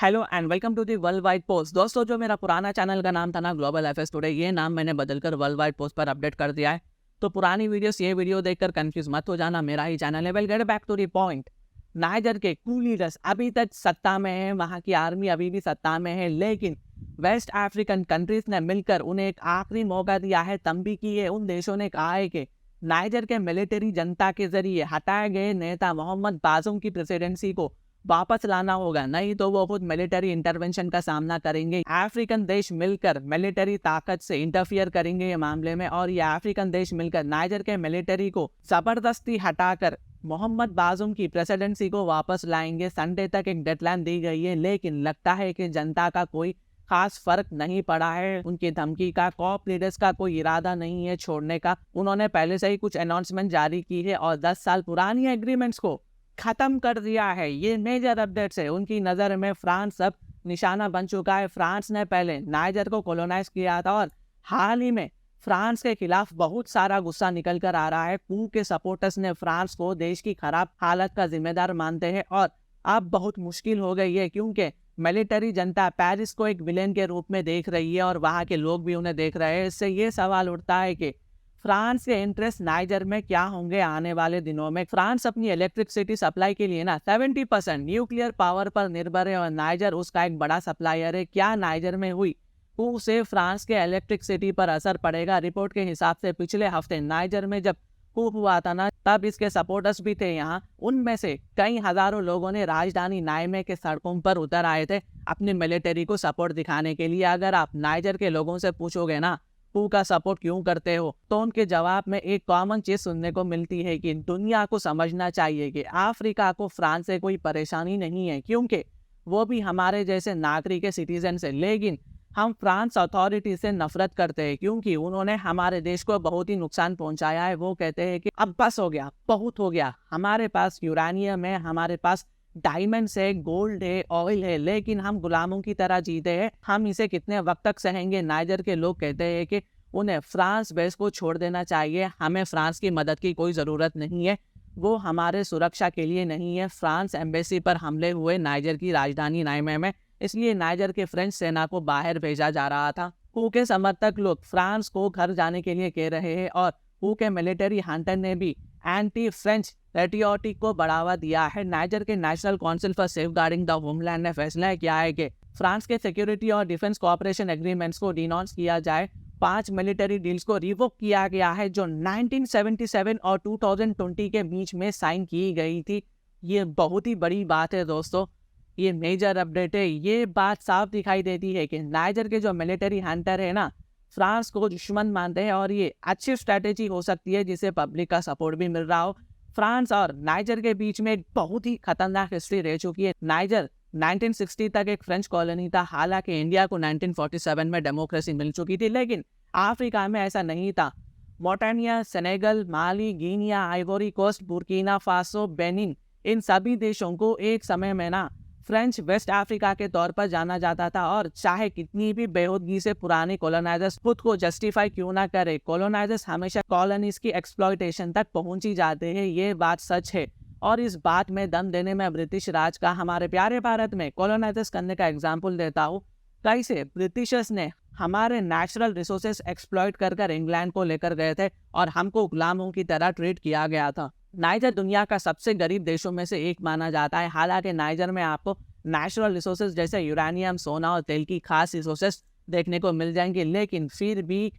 Hello and welcome to the world wide post. दोस्तों, जो मेरा पुराना चैनल का नाम था ना ग्लोबल एफएस टुडे, ये नाम मैंने बदलकर वर्ल्ड वाइड पोस्ट पर अपडेट कर दिया है। तो पुरानी वीडियोस ये वीडियो देखकर कंफ्यूज मत हो जाना, मेरा ही चैनल है। Well get back to the point. Niger के कू लीडर्स अभी तक सत्ता में है, वहाँ की आर्मी अभी भी सत्ता में है, लेकिन वेस्ट अफ्रीकन कंट्रीज ने मिलकर उन्हें एक आखिरी मौका दिया है। तंबी की है, उन देशों ने कहा है कि नाइजर के मिलिट्री जनता के जरिए हटाए गए नेता मोहम्मद बाजुम की प्रेसिडेंसी को वापस लाना होगा, नहीं तो वो खुद मिलिट्री इंटरवेंशन का सामना करेंगे। अफ्रीकन देश मिलकर मिलिट्री ताकत से इंटरफियर करेंगे ये मामले में, और ये अफ्रीकन देश मिलकर नाइजर के मिलिट्री को जबरदस्ती हटाकर मोहम्मद बाजुम की प्रेसिडेंसी को वापस लाएंगे। संडे तक एक डेडलाइन दी गई है, लेकिन लगता है कि जनता का कोई खास फर्क नहीं पड़ा है उनकी धमकी का। कॉप लीडर्स का कोई इरादा नहीं है छोड़ने का। उन्होंने पहले से ही कुछ अनाउंसमेंट जारी की है और 10 साल पुरानी एग्रीमेंट्स को खत्म कर दिया है। ये मेजर अपडेट्स है। उनकी नज़र में फ्रांस अब निशाना बन चुका है। फ्रांस ने पहले नाइजर को कॉलोनाइज किया था और हाल ही में फ्रांस के खिलाफ बहुत सारा गुस्सा निकल कर आ रहा है। कू के सपोर्टर्स ने फ्रांस को देश की खराब हालत का जिम्मेदार मानते हैं और अब बहुत मुश्किल हो गई है, क्योंकि मिलिट्री जनता पेरिस को एक विलेन के रूप में देख रही है और वहाँ के लोग भी उन्हें देख रहे हैं। इससे ये सवाल उठता है कि फ्रांस के इंटरेस्ट नाइजर में क्या होंगे आने वाले दिनों में। फ्रांस अपनी इलेक्ट्रिसिटी सप्लाई के लिए ना 70% न्यूक्लियर पावर पर निर्भर है और नाइजर उसका एक बड़ा सप्लायर है। क्या नाइजर में हुई कू से फ्रांस के इलेक्ट्रिसिटी पर असर पड़ेगा? रिपोर्ट के हिसाब से पिछले हफ्ते नाइजर में जब कू हुआ था ना, तब इसके सपोर्टर्स भी थे यहाँ। उनमें से कई हजारों लोगों ने राजधानी नाइमे के सड़कों पर उतर आए थे अपनी मिलिट्री को सपोर्ट दिखाने के लिए। अगर आप नाइजर के लोगों से पूछोगे ना कू का सपोर्ट क्यों करते हो, तो उनके जवाब में एक कॉमन चीज सुनने को मिलती है कि दुनिया को समझना चाहिए कि अफ्रीका को फ्रांस से कोई परेशानी नहीं है, क्योंकि वो भी हमारे जैसे नागरिक के सिटीजन से। लेकिन हम फ्रांस अथॉरिटी से नफरत करते हैं क्योंकि उन्होंने हमारे देश को बहुत ही नुकसान पहुंचाया है। वो कहते हैं कि अब बस हो गया, बहुत हो गया। हमारे पास यूरेनियम है, हमारे पास डायमंड्स है, गोल्ड है, ऑयल है, लेकिन हम गुलामों की तरह जीते हैं। हम इसे कितने वक्त तक सहेंगे? नाइजर के लोग कहते हैं कि उन्हें फ्रांस बेस को छोड़ देना चाहिए। हमें फ्रांस की मदद की कोई ज़रूरत नहीं है, वो हमारे सुरक्षा के लिए नहीं है। फ्रांस एम्बेसी पर हमले हुए नाइजर की राजधानी नाइमे में, इसलिए नाइजर के फ्रेंच सेना को बाहर भेजा जा रहा था। कू के समर्थक लोग फ्रांस को घर जाने के लिए कह रहे हैं और कू के मिलिट्री हंटर ने भी एंटी फ्रेंच पैट्रियोटिक को बढ़ावा दिया है। नाइजर के national council for safeguarding the homeland ने फैसला किया है कि फ्रांस के सिक्योरिटी और डिफेंस कोऑपरेशन एग्रीमेंट्स को डिनॉन्स किया जाए। 5 मिलिट्री डील्स को रिवोक किया गया है जो 1977 और 2020 के बीच में साइन की गई थी। ये बहुत ही बड़ी बात है दोस्तों, ये मेजर अपडेट है। ये बात साफ दिखाई देती है कि नाइजर के जो मिलिट्री हंटर है ना, फ्रांस को दुश्मन मानते हैं और ये अच्छी स्ट्रैटेजी हो सकती है जिसे पब्लिक का सपोर्ट भी मिल रहा हो। फ्रांस और नाइजर के बीच में एक बहुत ही खतरनाक हिस्ट्री रह चुकी है। नाइजर 1960 तक एक फ्रेंच कॉलोनी था, हालांकि इंडिया को 1947 में डेमोक्रेसी मिल चुकी थी, लेकिन अफ्रीका में ऐसा नहीं था। Mauritania, Senegal, Mali, Guinea, Ivory Coast, Burkina Faso, Benin, इन सभी देशों को एक समय में ना फ्रेंच वेस्ट अफ्रीका के तौर पर जाना जाता था। और चाहे कितनी भी बेहूदगी से पुराने कॉलोनाइजर्स खुद को जस्टिफाई क्यों ना करे, कॉलोनाइजर्स हमेशा कॉलोनीज की एक्सप्लॉयटेशन तक पहुंच ही जाते हैं। ये बात सच है और इस बात में दम देने में ब्रिटिश राज का हमारे प्यारे भारत में कॉलोनाइजर्स करने का एग्जाम्पल देता हूँ। कैसे ब्रिटिशर्स ने हमारे नेचुरल रिसोर्सेस एक्सप्लॉयट कर इंग्लैंड को लेकर गए थे और हमको गुलामों की तरह ट्रीट किया गया था। नाइजर दुनिया का सबसे गरीब देशों में से एक माना जाता है। हालांकि नाइजर में आपको नेचुरल रिसोर्सेज जैसे यूरेनियम, सोना और तेल की खास रिसोर्सेज देखने को मिल जाएंगे, लेकिन फिर भी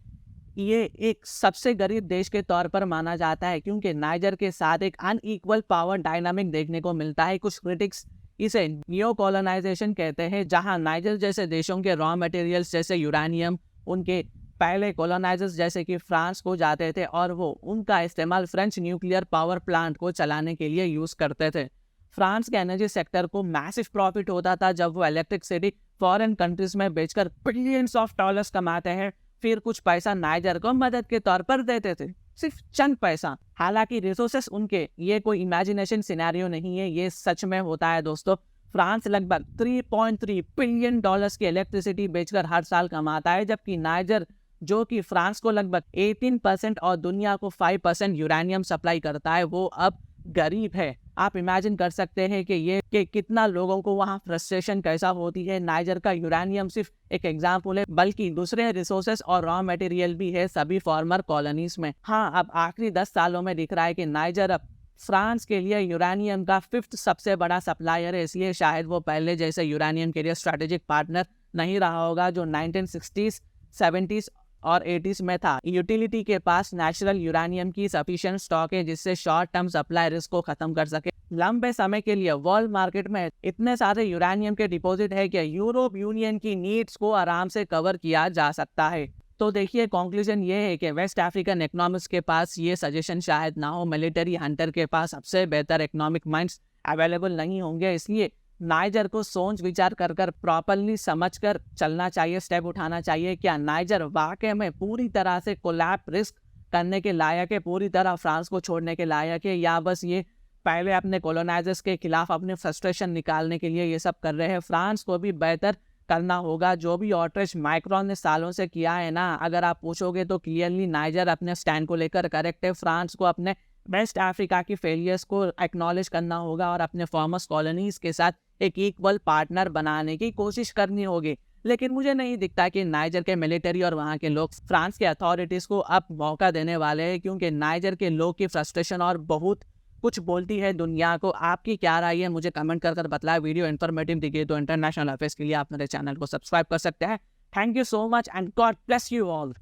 ये एक सबसे गरीब देश के तौर पर माना जाता है क्योंकि नाइजर के साथ एक अनइक्वल पावर डायनामिक देखने को मिलता है। कुछ क्रिटिक्स इसे न्यू कॉलोनाइजेशन कहते हैं, जहां नाइजर जैसे देशों के रॉ मटेरियल्स जैसे यूरेनियम उनके पहले कॉलोनाइजर्स जैसे कि फ्रांस को जाते थे और वो उनका इस्तेमाल फ्रेंच न्यूक्लियर पावर प्लांट को चलाने के लिए यूज करते थे। फ्रांस के एनर्जी सेक्टर को मैसिव प्रॉफिट होता था जब वो इलेक्ट्रिसिटी फॉरेन कंट्रीज में बेचकर बिलियंस ऑफ डॉलर्स कमाते हैं, फिर कुछ पैसा नाइजर को मदद के तौर पर देते थे, सिर्फ चंद पैसा। हालांकि रिसोर्सेस उनके, ये कोई इमेजिनेशन सिनेरियो नहीं है, ये सच में होता है दोस्तों। फ्रांस लगभग 3.3 बिलियन डॉलर्स की इलेक्ट्रिसिटी बेचकर हर साल कमाता है, जबकि नाइजर जो कि फ्रांस को लगभग 18% और दुनिया को 5% यूरेनियम सप्लाई करता है, वो अब गरीब है। आप इमेजिन कर सकते हैं कि कितना लोगों को वहाँ फ्रस्ट्रेशन कैसा होती है। नाइजर का यूरेनियम सिर्फ एक एग्जाम्पल है, बल्कि दूसरे रिसोर्सेस और रॉ मटेरियल भी है सभी फॉर्मर कॉलोनीज में। हाँ, अब आखिरी 10 सालों में दिख रहा है कि नाइजर अब फ्रांस के लिए यूरेनियम का 5th सबसे बड़ा सप्लायर है। इसलिए शायद वो पहले जैसे यूरेनियम के लिए स्ट्रेटेजिक पार्टनर नहीं रहा होगा जो 1960s, 70s और 80s में था। यूटिलिटी के पास नेचुरल यूरेनियम की सफिशिएंट स्टॉक है जिससे शॉर्ट टर्म सप्लाई रिस्क को खत्म कर सके। लंबे समय के लिए वर्ल्ड मार्केट में इतने सारे यूरेनियम के डिपॉजिट है कि यूरोप यूनियन की नीड्स को आराम से कवर किया जा सकता है। तो देखिए, कंक्लूजन ये है कि वेस्ट अफ्रीकन इकोनॉमिक्स के पास ये सजेशन शायद ना हो। मिलिट्री हंटर के पास सबसे बेहतर इकोनॉमिक माइंड्स अवेलेबल नहीं होंगे। इसलिए नाइजर को सोच विचार कर प्रॉपरली समझकर चलना चाहिए, स्टेप उठाना चाहिए। क्या नाइजर वाकई में पूरी तरह से कोलैप रिस्क करने के लायक है, पूरी तरह फ्रांस को छोड़ने के लायक है, या बस ये पहले अपने कॉलोनाइजर्स के खिलाफ अपने फ्रस्ट्रेशन निकालने के लिए ये सब कर रहे हैं? फ्रांस को भी बेहतर करना होगा। जो भी ऑटरेच माइक्रोन ने सालों से किया है ना, अगर आप पूछोगे तो क्लियरली नाइजर अपने स्टैंड को लेकर करेक्ट है। फ्रांस को अपने वेस्ट अफ्रीका की फेलियर्स को एक्नॉलेज करना होगा और अपने फॉर्मर्स कॉलोनीज के साथ एक इक्वल पार्टनर बनाने की कोशिश करनी होगी। लेकिन मुझे नहीं दिखता कि नाइजर के मिलिट्री और वहाँ के लोग फ्रांस के अथॉरिटीज़ को अब मौका देने वाले हैं, क्योंकि नाइजर के लोग की फ्रस्ट्रेशन और बहुत कुछ बोलती है दुनिया को। आपकी क्या राय है मुझे कमेंट कर बताएं। वीडियो इन्फॉर्मेटिव दिखे तो इंटरनेशनल अफेयर्स के लिए आप मेरे चैनल को सब्सक्राइब कर सकते हैं। Thank you so much and God bless you all.